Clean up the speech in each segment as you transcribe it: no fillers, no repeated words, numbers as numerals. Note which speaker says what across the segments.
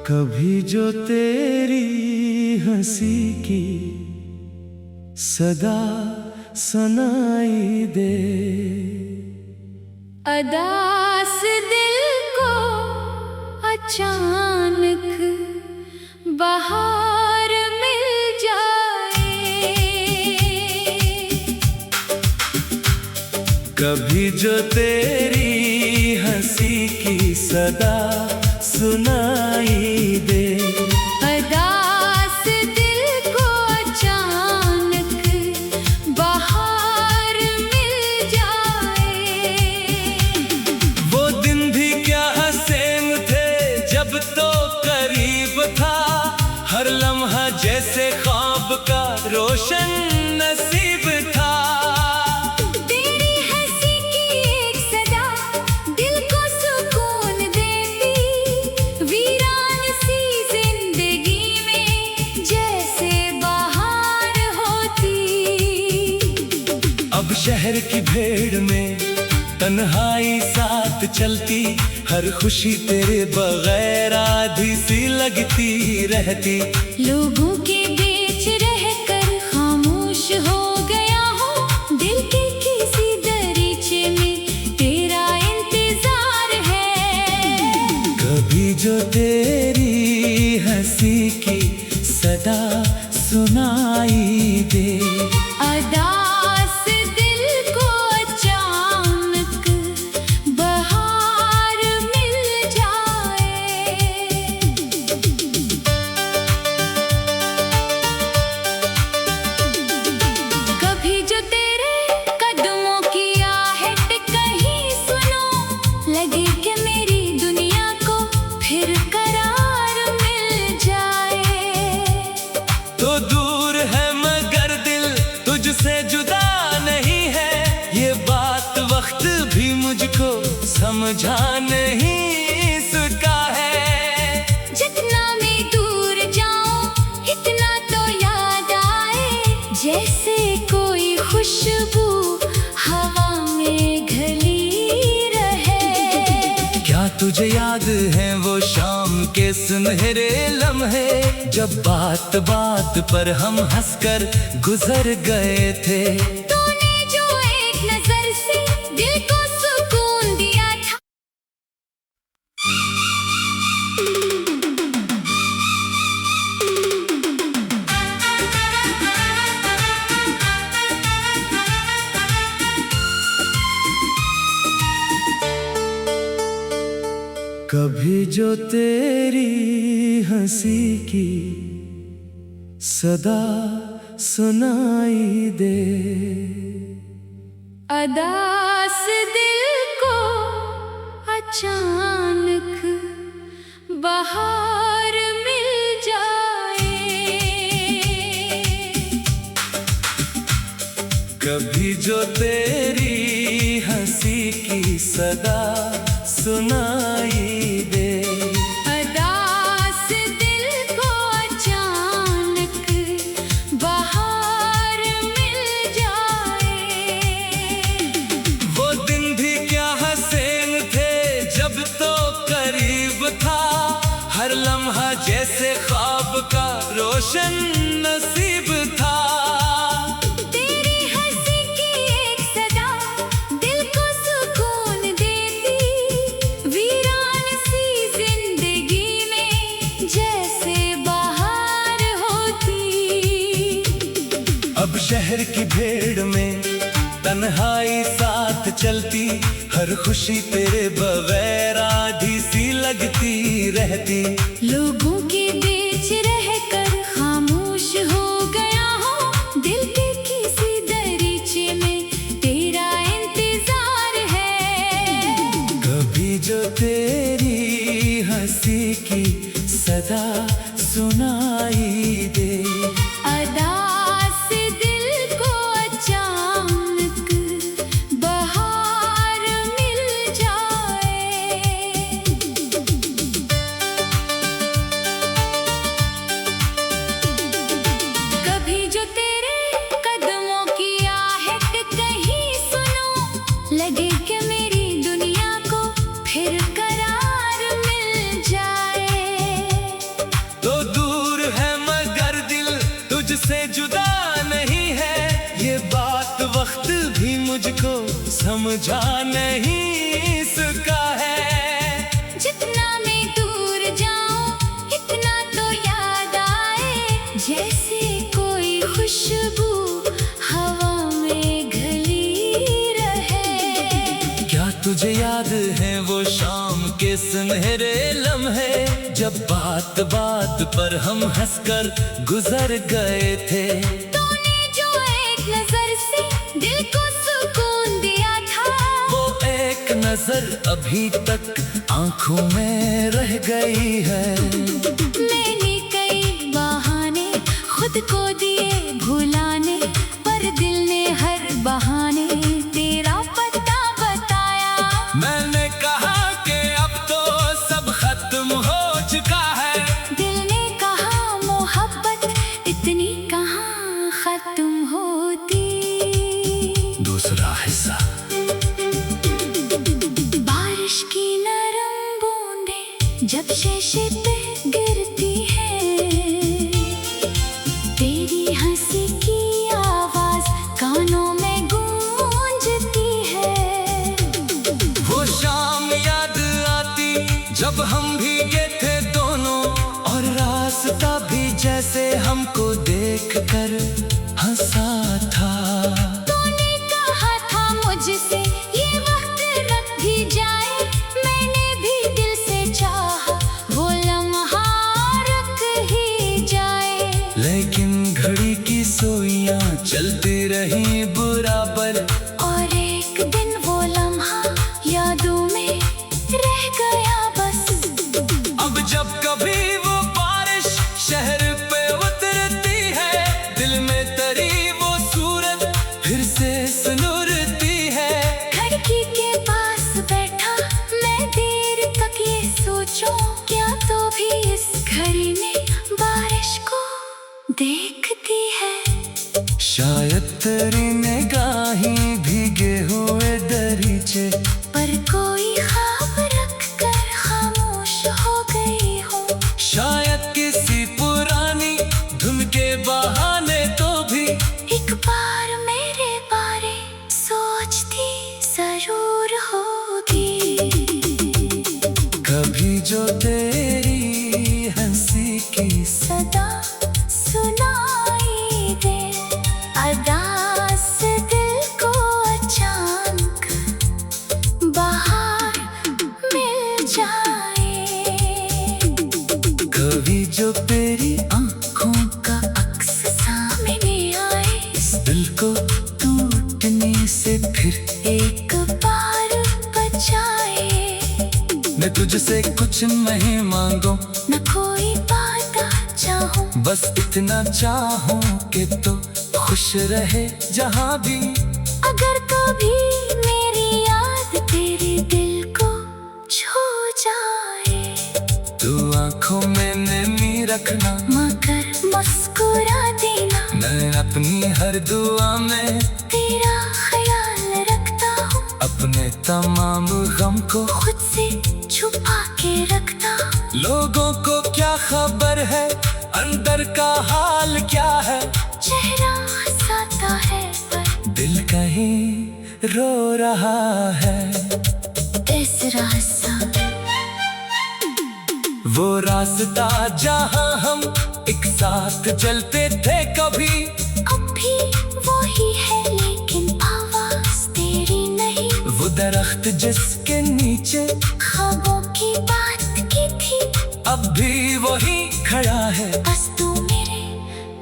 Speaker 1: कभी जो तेरी हंसी की सदा सुनाई दे,
Speaker 2: अदास दिल को अचानक बहार मिल जाए।
Speaker 1: कभी जो तेरी हंसी की सदा सुनाई दे,
Speaker 2: अदास दिल को अचानक बहार मिल जाए।
Speaker 1: वो दिन भी क्या हसीन थे जब तो करीब था, हर लम्हा जैसे ख्वाब का रोशन नसीब था।
Speaker 2: तेरी हंसी की एक सदा दिल को सुकून देती, वीरान सी जिंदगी में जैसे बहार होती।
Speaker 1: अब शहर की भीड़ में तन्हाई साथ चलती, हर खुशी तेरे बगैर आधी सी लगती रहती।
Speaker 2: लोगों के बीच रहकर खामोश हो गया हूँ, दिल के किसी दरीचे में तेरा इंतजार है।
Speaker 1: कभी जो तेरी हंसी की सदा सुनाई दे,
Speaker 2: अदास दिल को अचानक बहार मिल जाए। कभी जो तेरे कदमों की आहट कहीं सुनो, लगे कि मेरी दुनिया को फिर करार मिल जाए।
Speaker 1: तो दूर है मगर दिल तुझसे जुदा नहीं है, ये बात वक्त भी मुझको समझा नहीं सका है।
Speaker 2: जितना मैं दूर जाऊं इतना तो याद आए, जैसे कोई खुशबू हवा में घली रहे।
Speaker 1: क्या तुझे याद है वो शाम के सुनहरे लम्हे, जब बात बात पर हम हंसकर गुजर गए थे।
Speaker 2: तूने जो एक नजर से दिल को सुकून दिया था।
Speaker 1: कभी जो तेरी हंसी की सदा सुनाई दे,
Speaker 2: अदास दिल को अचानक बहार मिल जाए।
Speaker 1: कभी जो तेरी हंसी की सदा सुनाई दे,
Speaker 2: अदास दिल को अचानक बहार मिल जाए।
Speaker 1: वो दिन भी क्या हसीन थे जब तो करीब था, हर लम्हा जैसे ख्वाब का रोशन नसीब था।
Speaker 2: तेरी हंसी की एक सदा दिल को सुकून देती, वीरान सी जिंदगी में जैसे बहार होती।
Speaker 1: अब शहर की भीड़ में तन्हाई साथ चलती, हर खुशी तेरे बगैर आधी सी लगती रहती।
Speaker 2: लोगों के बीच रहकर खामोश हो गया हूँ, दिल के किसी दरीचे में तेरा इंतजार है।
Speaker 1: कभी जो तेरी हंसी की सदा सुनाई दे,
Speaker 2: अदास दिल को अचानक बहार मिल जाए।
Speaker 1: मुझको समझा नहीं इसका है।
Speaker 2: जितना मैं दूर जाऊं इतना तो याद आए, जैसे कोई खुशबू हवा में घली रहे।
Speaker 1: क्या तुझे याद है वो शाम के सुनहरे लम्हे, जब बात बात पर हम हंसकर गुजर गए थे।
Speaker 2: तूने जो एक नजर से दिल को सुकून दिया था,
Speaker 1: वो एक नजर अभी तक आंखों में रह गई है।
Speaker 2: मैंने कई बहाने खुद को दिए भुलाने, पर दिल ने हर बहाने तेरा पता बताया।
Speaker 1: मैंने कहा कि अब तो सब खत्म हो चुका है,
Speaker 2: दिल ने कहा मोहब्बत इतनी कहाँ खत्म होती।
Speaker 1: दूसरा हिस्सा।
Speaker 2: बारिश की नरम बूंदें जब शीशे पे गिरती है, तेरी हंसी की आवाज कानों में गूंजती है।
Speaker 1: वो शाम याद आती जब हम भीगे थे दोनों, और रास्ता भी जैसे हमको देखकर हंसा था।
Speaker 2: तूने कहा था मुझसे ये वक्त रख भी जाए, मैंने भी दिल से चाहा वो लम्हा रख ही जाए।
Speaker 1: लेकिन घड़ी की सुइयां चलती रही बराबर,
Speaker 2: और एक दिन वो लम्हा यादों में रह गया बस।
Speaker 1: अब जब कभी वो बारिश शहर पे उतरती है, दिल में तरी वो सूरत फिर से सुनुरती है।
Speaker 2: खिड़की के पास बैठा मैं देर तक ये सोचूं, क्या तो भी इस घड़ी में बारिश को देखती है।
Speaker 1: शायद तेरी निगाहें भीगे हुए दरीचे
Speaker 2: पर कोई ख्वाब रख कर खामोश हो गई हो।
Speaker 1: शायद किसी पुरानी धुन के बहाने तो भी
Speaker 2: एक बार मेरे बारे सोचती जरूर होगी।
Speaker 1: कभी जो तेरी हंसी की
Speaker 2: सदा सुनाई दे, अदा से दिल को अचानक बाहर मिल जाए।
Speaker 1: कभी जो तेरी
Speaker 2: आँखों का अक्स सामने आए,
Speaker 1: इस दिल को टूटने से फिर
Speaker 2: एक बार बचाए।
Speaker 1: मैं तुझसे कुछ नहीं मांगू,
Speaker 2: न कोई वादा चाहूं,
Speaker 1: बस इतना चाहूं कि तू खुश रहे जहां भी।
Speaker 2: अगर कभी मेरी याद तेरे दिल को छू जाए,
Speaker 1: तू आंखों में नमी रखना,
Speaker 2: मगर मुस्कुरा देना।
Speaker 1: मैं अपनी हर दुआ में
Speaker 2: तेरा ख्याल रखता हूँ,
Speaker 1: अपने तमाम गम को
Speaker 2: खुद से छुपा के रखता हूँ।
Speaker 1: लोगों को क्या खबर है अंदर का हाल क्या है,
Speaker 2: चेहरा हंसाता है पर
Speaker 1: दिल कहीं रो रहा है।
Speaker 2: इस रास्ता
Speaker 1: वो रास्ता जहां हम एक साथ चलते थे कभी,
Speaker 2: अब भी वही है लेकिन आवाज तेरी नहीं।
Speaker 1: वो दरख्त जिसके नीचे
Speaker 2: ख्वाबों की बात की थी,
Speaker 1: अब भी वही खड़ा है।
Speaker 2: बस तू मेरे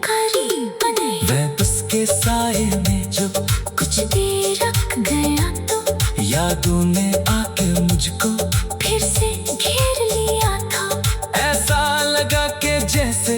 Speaker 2: करीब नहीं।
Speaker 1: मैं उसके साए में जो
Speaker 2: कुछ देर रख गया तो
Speaker 1: यादों ने आके मुझको
Speaker 2: फिर से घेर लिया था।
Speaker 1: ऐसा लगा कि जैसे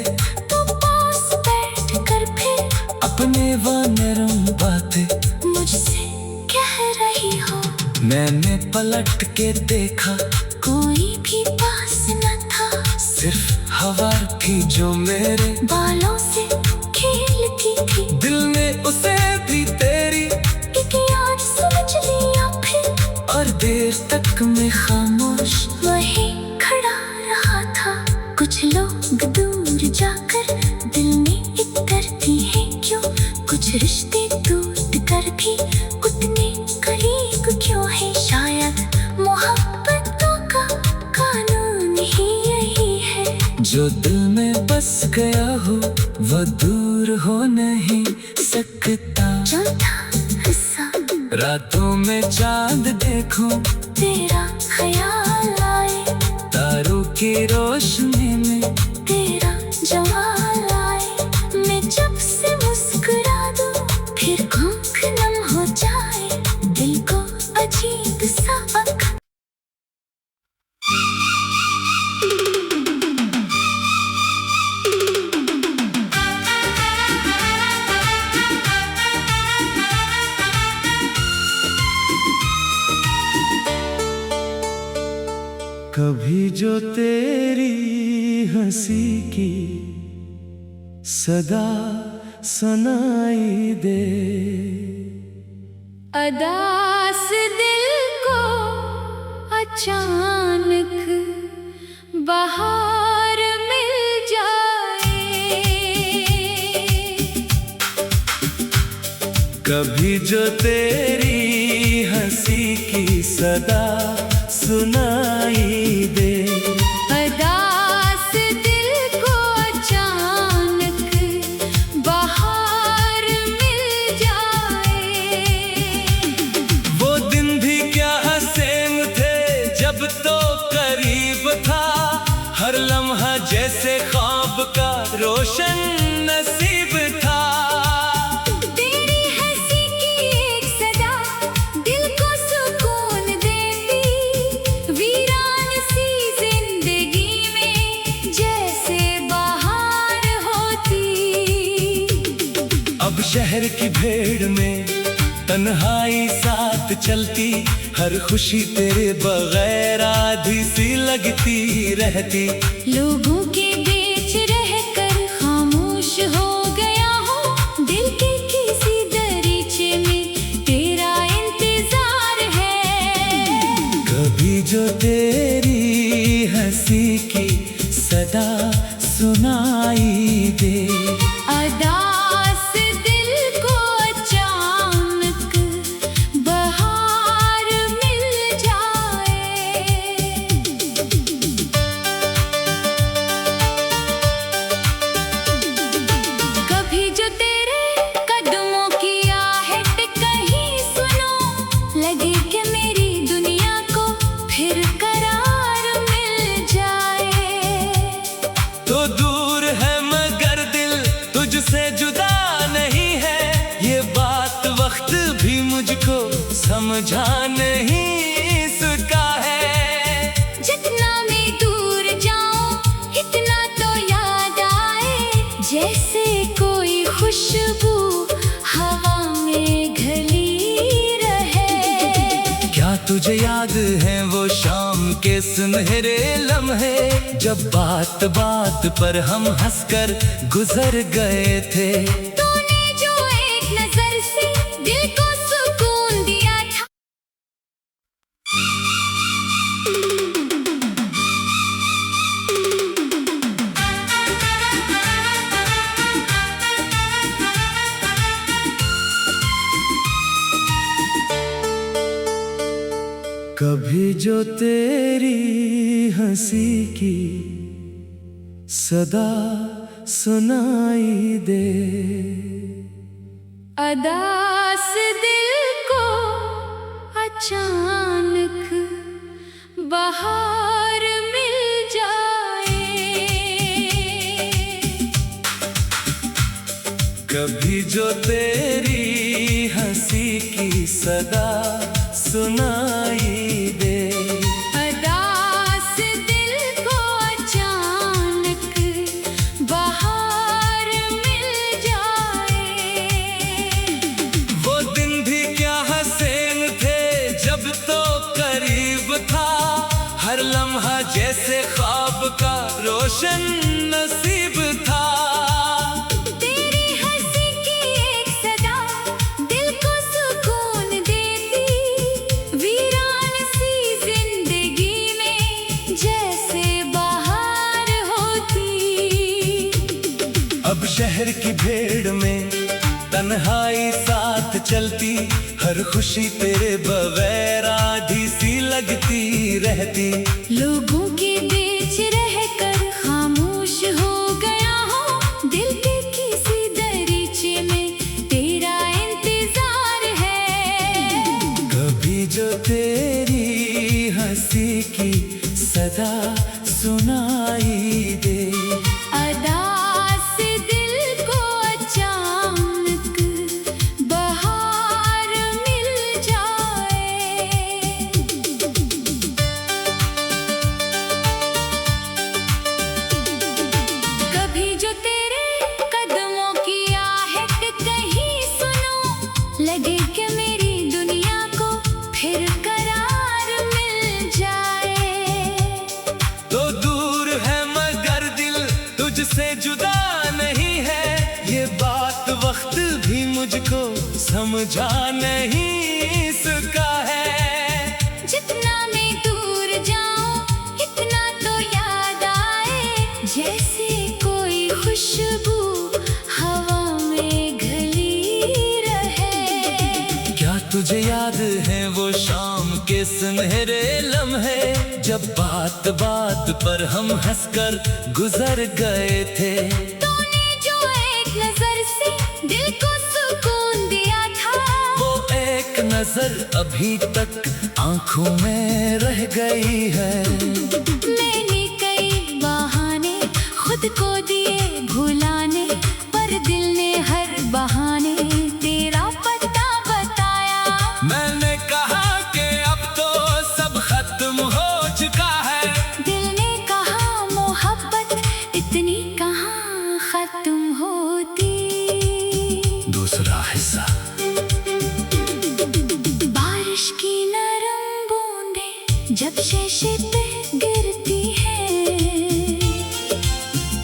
Speaker 2: तू पास बैठ कर फिर
Speaker 1: अपने वो नरम बातें
Speaker 2: मुझसे कह रही हो।
Speaker 1: मैंने पलट के देखा,
Speaker 2: कोई भी पास न था,
Speaker 1: सिर्फ हवा थी जो मेरे
Speaker 2: बालों से खेलती थी।
Speaker 1: दिल ने उसे भी तेरी
Speaker 2: एक याद समझ लिया फिर,
Speaker 1: और देर तक मैं खामोश
Speaker 2: वही खड़ा रहा था। कुछ लोग दूर जाकर दिल में इतरती हैं क्यों, कुछ रिश्ते टूट कर भी उतने
Speaker 1: जो दिल में बस गया हो वो दूर हो नहीं सकता।
Speaker 2: चौथा हिस्सा
Speaker 1: रातों में चांद देखूं,
Speaker 2: तेरा ख्याल आए,
Speaker 1: तारों की रोशनी में
Speaker 2: तेरा जमाल आए। मैं जब से मुस्कुरा दूं फिर आँख नम हो जाए, दिल को अजीब सा अक
Speaker 1: कभी जो तेरी हंसी की सदा सुनाई दे,
Speaker 2: अदास दिल को अचानक बाहर मिल जाए।
Speaker 1: कभी जो तेरी हंसी की सदा सुनाई दे,
Speaker 2: अदास दिल को अचानक बाहर मिल जाए।
Speaker 1: वो दिन भी क्या हसीन थे जब तो करीब था, हर लम्हा जैसे ख्वाब का रोशन नसीब था।
Speaker 2: तेरी हंसी की एक सदा दिल को सुकून देती, वीरान सी जिंदगी में जैसे बहार होती।
Speaker 1: अब शहर की भीड़ में तन्हाई साथ चलती, हर खुशी तेरे बगैर आधी सी लगती रहती।
Speaker 2: लोगों के बीच रहकर खामोश हो गया हूँ, दिल के किसी दरीचे में तेरा इंतजार है।
Speaker 1: कभी जो तेरी हंसी की सदा सुनाई दे,
Speaker 2: अदास दिल को अचानक बाहर मिल जाए। कभी जो तेरे कदमों की आहट कहीं सुनो, लगे कि मेरी दुनिया को फिर करार मिल जाए।
Speaker 1: तो दूर है मगर दिल तुझसे जुदा नहीं है, ये बात वक्त भी मुझको समझा नहीं सका है।
Speaker 2: जितना मैं दूर जाऊं इतना तो याद आए, जैसे कोई खुशबू हवा में घली रहे।
Speaker 1: क्या तुझे याद है वो शाम के सुनहरे लम्हे, जब बात बात पर हम हंसकर गुजर गए थे।
Speaker 2: तूने जो एक नजर से दिल को सुकून दिया था।
Speaker 1: कभी जो तेरी हंसी की सदा सुनाई दे,
Speaker 2: अदास दिल को अचानक बाहर मिल जाए।
Speaker 1: कभी जो तेरी हंसी की सदा सुनाई दे,
Speaker 2: अदास दिल को अचानक बाहर मिल जाए।
Speaker 1: वो दिन भी क्या हसीन थे जब तो करीब था, हर लम्हा जैसे ख्वाब का रोशन नसीब था।
Speaker 2: तेरी हंसी की एक सदा दिल को सुकून देती, वीरान सी जिंदगी में जैसे बहार होती।
Speaker 1: अब शहर की भीड़ में तन्हाई साथ चलती, हर खुशी तेरे बगैर आधी सी लगती रहती।
Speaker 2: लोगों के बीच रहकर खामोश
Speaker 1: सुनाई दे।
Speaker 2: अदा से दिल को अचानक बहार मिल जाए। कभी जो तेरे कदमों की आहट कहीं सुनो, लगे कि मेरी दुनिया को फिर करार मिल जाए।
Speaker 1: तो दूर है मगर दिल तुझसे जुदा नहीं है, ये बात वक्त भी मुझको समझा नहीं सका है।
Speaker 2: जितना मैं दूर जाऊं इतना तो याद आए, जैसे कोई खुशबू हवा में घली रहे।
Speaker 1: क्या तुझे याद है वो शाम के सुनहरे लम्हे, जब बात बात पर हम हंसकर गुजर गए थे।
Speaker 2: तूने जो एक नजर से दिल को सुकून दिया था,
Speaker 1: वो एक नजर अभी तक आंखों में रह गई है।
Speaker 2: मैंने कई बहाने खुद को दिए भुलाने, पर दिल ने हर बहाने तेरा पता बताया।
Speaker 1: मैंने कहा कि अब तो सब खत्म हो चुका है,
Speaker 2: दिल ने कहा मोहब्बत इतनी कहाँ खत्म होती।
Speaker 1: दूसरा हिस्सा।
Speaker 2: बारिश की नरम बूंदें जब शीशे पे गिरती है,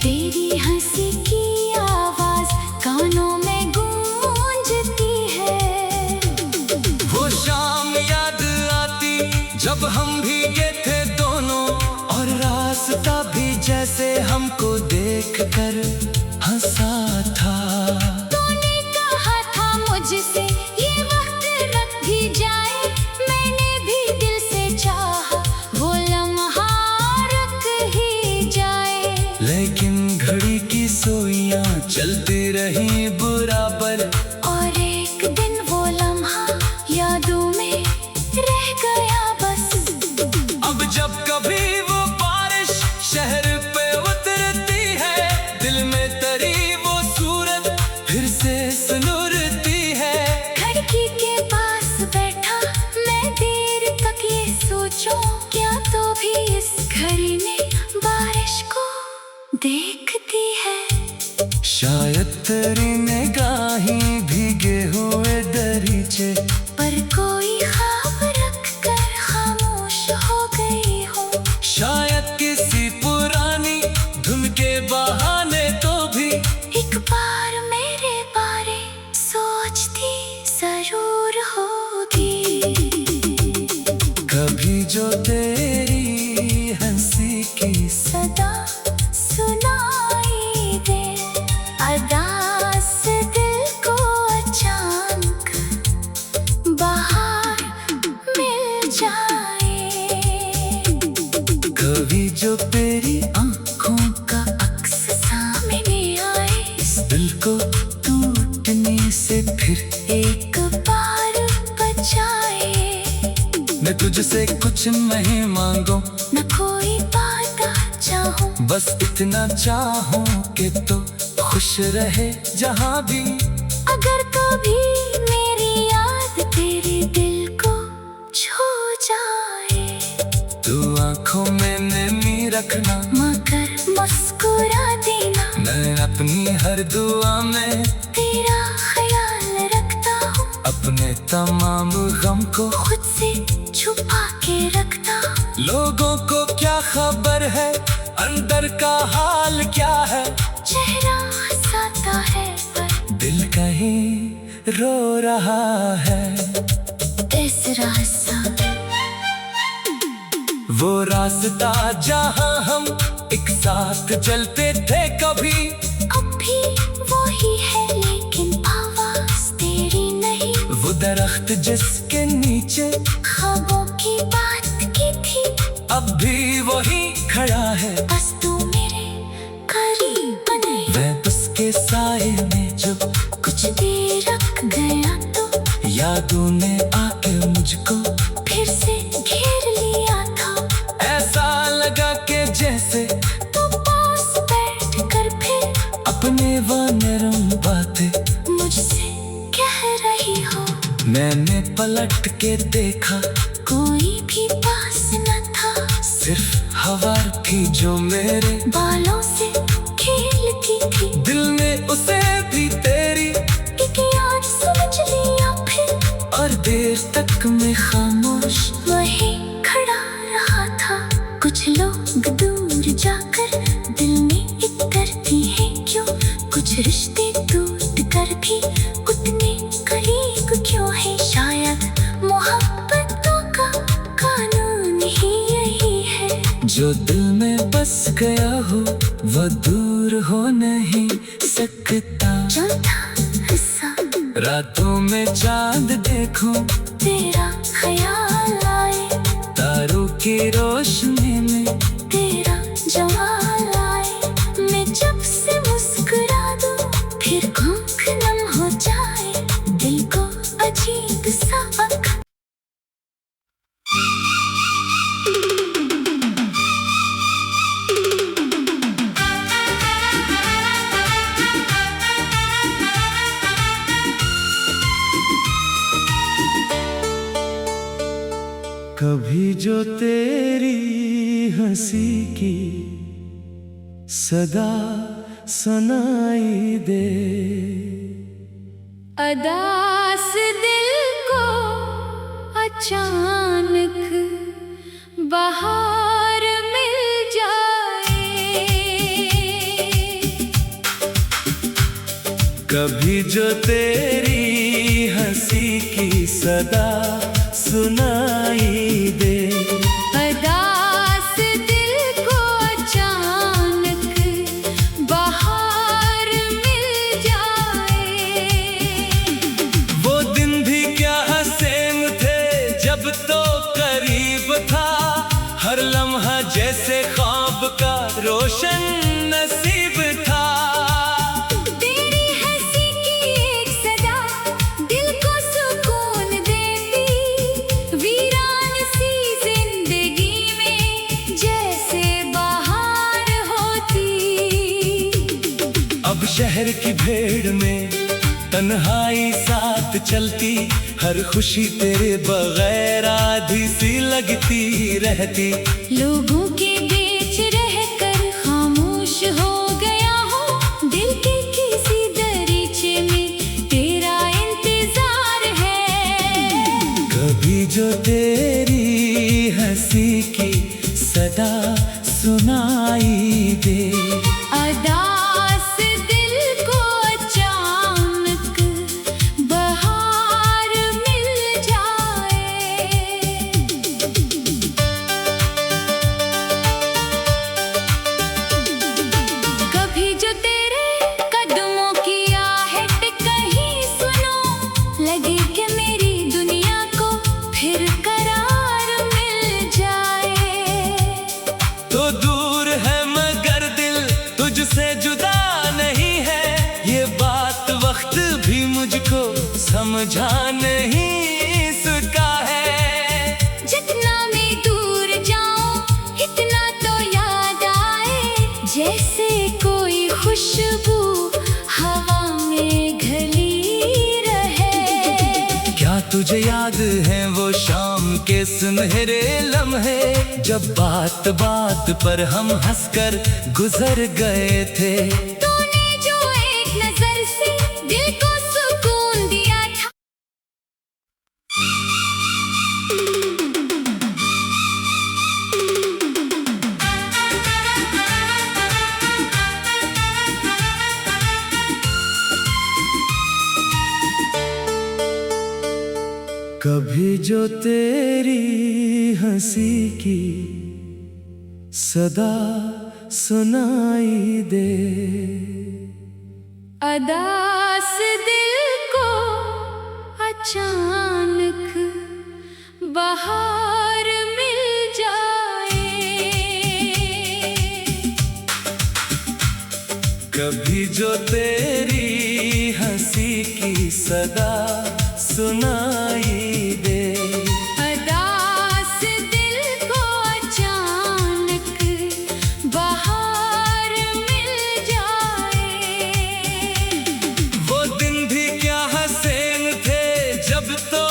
Speaker 2: तेरी हंसी की आवाज कानों में गूंजती है।
Speaker 1: वो शाम याद आती जब हम भीगे थे दोनों, और रास्ता भी जैसे हमको देखकर हंसा था।
Speaker 2: तूने कहा था मुझसे ये वक्त रख भी जाए, मैंने भी दिल से चाहा वो लम्हा रख ही जाए।
Speaker 1: लेकिन घड़ी की सुइयां चलती रही बराबर,
Speaker 2: और एक दिन वो लम्हा यादों में रह गया बस।
Speaker 1: अब जब कभी वो बारिश शहर पे उतरती है, दिल में तरी वो सूरत फिर से सुनुरती है।
Speaker 2: खिड़की के पास बैठा मैं देर तक ये सोचूं, क्या तो भी इस घड़ी में बारिश को देखती है।
Speaker 1: शायद तेरी निगाहें भीगे हुए दरीचे,
Speaker 2: पर कोई ख्वाब रख कर खामोश हो गई हो।
Speaker 1: शायद किसी पुरानी धुन के बहाने तो भी
Speaker 2: एक बार मेरे बारे सोचती जरूर होगी।
Speaker 1: कभी जो तेरी हंसी की
Speaker 2: सदा सुनाई दे, अदा से दिल को अचानक बाहर मिल जाए।
Speaker 1: कभी जो तेरी आंखों
Speaker 2: का अक्स सामने आए,
Speaker 1: इस दिल को टूटने से फिर
Speaker 2: एक बार बचाए।
Speaker 1: मैं तुझसे कुछ नहीं मांगू,
Speaker 2: न कोई वादा चाहूं,
Speaker 1: बस इतना चाहूं कि तू खुश रहे जहां भी।
Speaker 2: अगर कभी मेरी याद तेरे दिल को छू जाए,
Speaker 1: तू आंखों में नमी रखना,
Speaker 2: मगर मुस्कुरा देना।
Speaker 1: मैं अपनी हर दुआ में
Speaker 2: तेरा ख्याल रखता हूँ,
Speaker 1: अपने तमाम गम को
Speaker 2: खुद से छुपा के रखता हूँ।
Speaker 1: लोगों को क्या खबर है अंदर का हाल क्या है,
Speaker 2: चेहरा हंसाता है पर
Speaker 1: दिल कहीं रो रहा है।
Speaker 2: इस रास्ता
Speaker 1: वो रास्ता जहां हम एक साथ चलते थे कभी,
Speaker 2: अब भी वही है लेकिन आवाज तेरी नहीं।
Speaker 1: वो दरख्त जिसके नीचे
Speaker 2: ख्वाबों की बात की थी,
Speaker 1: अब भी वही खड़ा है।
Speaker 2: बस तू मेरे करीब नहीं।
Speaker 1: मैं उसके साए में जो
Speaker 2: कुछ देर रख गया तो
Speaker 1: यादों ने आके मुझको
Speaker 2: फिर से घेर लिया था।
Speaker 1: ऐसा लगा कि जैसे मैंने पलट के देखा,
Speaker 2: कोई भी पास न था,
Speaker 1: सिर्फ हवा थी जो मेरे
Speaker 2: बालों से खेलती थी।
Speaker 1: दिल में उसे भी तेरी
Speaker 2: एक याद समझ लिया फिर,
Speaker 1: और देर तक मैं खामोश
Speaker 2: वही खड़ा रहा था। कुछ लोग दूर जाकर दिल में इतरती हैं क्यों, कुछ रिश्ते टूट कर भी उतने करीब क्यों है। शायद मोहब्बतों का कानून ही यही है,
Speaker 1: जो दिल में बस गया हो वो दूर हो नहीं सकता।
Speaker 2: चौथा हिस्सा,
Speaker 1: रातों में चांद देखूं,
Speaker 2: तेरा ख्याल आए,
Speaker 1: तारों की रोशनी में
Speaker 2: तेरा जमाल आए। मैं जब से मुस्कुरा दूं फिर आँख नम हो जाए, दिल को अजीब सा वक्त।
Speaker 1: कभी जो तेरी हंसी की सदा सुनाई दे,
Speaker 2: अदास दिल को अचानक बाहर मिल जाए,
Speaker 1: कभी जो तेरी हंसी की सदा सुनाई दे,
Speaker 2: अदास दिल को अचानक बाहर मिल जाए।
Speaker 1: वो दिन भी क्या हसीन थे जब तो करीब था, हर लम्हा जैसे ख्वाब का रोशन नसीब था।
Speaker 2: तेरी हंसी की एक सदा दिल को सुकून देती, वीरान सी जिंदगी में जैसे बहार होती।
Speaker 1: अब शहर की भीड़ में तन्हाई साथ चलती, हर खुशी तेरे बगैर आधी सी लगती रहती।
Speaker 2: लोगों के बीच रहकर खामोश हो गया हूँ, दिल के किसी दरीचे में तेरा इंतजार है।
Speaker 1: कभी जो तेरी हंसी की सदा सुनाई दे,
Speaker 2: अदास दिल को अचानक बाहर मिल जाए। कभी जो तेरे कदमों की आहट कहीं सुनो, लगे कि मेरी दुनिया को फिर करार मिल जाए।
Speaker 1: तो दूर है मगर दिल तुझसे जुदा नहीं है, ये बात वक्त भी मुझको समझा नहीं सका है।
Speaker 2: जितना मैं दूर जाऊं इतना तो याद आए, जैसे कोई खुशबू हवा में घली रहे।
Speaker 1: क्या तुझे याद है वो शाम के सुनहरे लम्हे, जब बात बात पर हम हंसकर गुजर गए थे।
Speaker 2: तूने जो एक नजर से दिल को सुकून दिया था।
Speaker 1: कभी जो तेरी हंसी की सदा सुनाई दे,
Speaker 2: अदास दिल को अचानक बाहर मिल जाए।
Speaker 1: कभी जो तेरी हंसी की सदा सुनाई दे,
Speaker 2: अदास दिल को अचानक बाहर मिल जाए।
Speaker 1: वो दिन भी क्या हसीन थे जब तो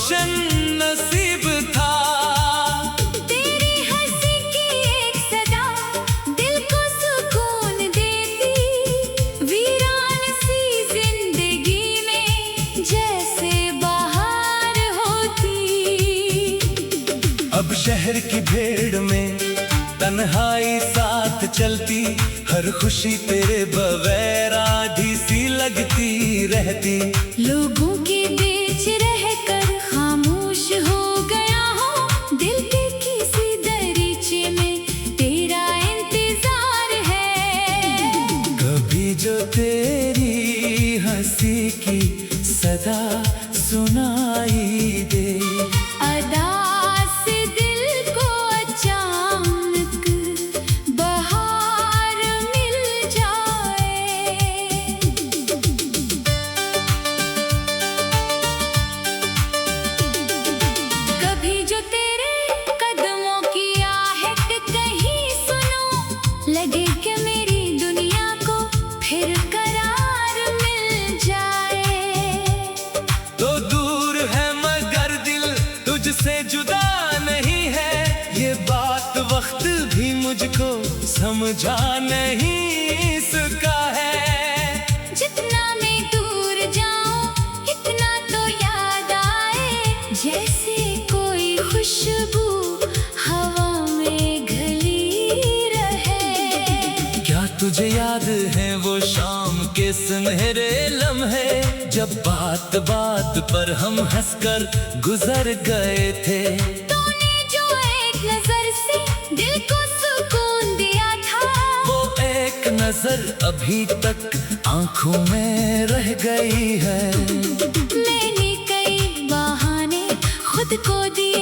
Speaker 1: रोशन नसीब था।
Speaker 2: तेरी हंसी की एक सदा दिल को सुकून देती, वीरान सी जिंदगी में जैसे बाहर होती।
Speaker 1: अब शहर की भीड़ में तन्हाई साथ चलती, हर खुशी तेरे बगैर आधी सी लगती रहती।
Speaker 2: लोगों के बीच रहकर खामोश हो गया हूँ, दिल के किसी दरीचे में तेरा इंतजार है।
Speaker 1: कभी जो तेरी हंसी की सदा सुनाई दे,
Speaker 2: अदा से दिल को अचानक बहार मिल जाए। कभी जो तेरे कदमों की आहट कहीं सुनो, लगे कि मेरी दुनिया को फिर करार मिल जाए।
Speaker 1: तो दूर है मगर दिल तुझसे जुदा नहीं है, ये बात वक्त भी मुझको समझा नहीं सका है।
Speaker 2: जितना मैं दूर जाऊं इतना तो याद आए, जैसे कोई खुशबू हवा में घली रहे।
Speaker 1: क्या तुझे याद है वो शाम के सुनहरे लम्हे, जब बात बात पर हम हंसकर गुजर गए थे।
Speaker 2: तूने जो एक नजर से दिल को सुकून दिया था,
Speaker 1: वो एक नजर अभी तक आंखों में रह गई है।
Speaker 2: मैंने कई बहाने खुद को दिए,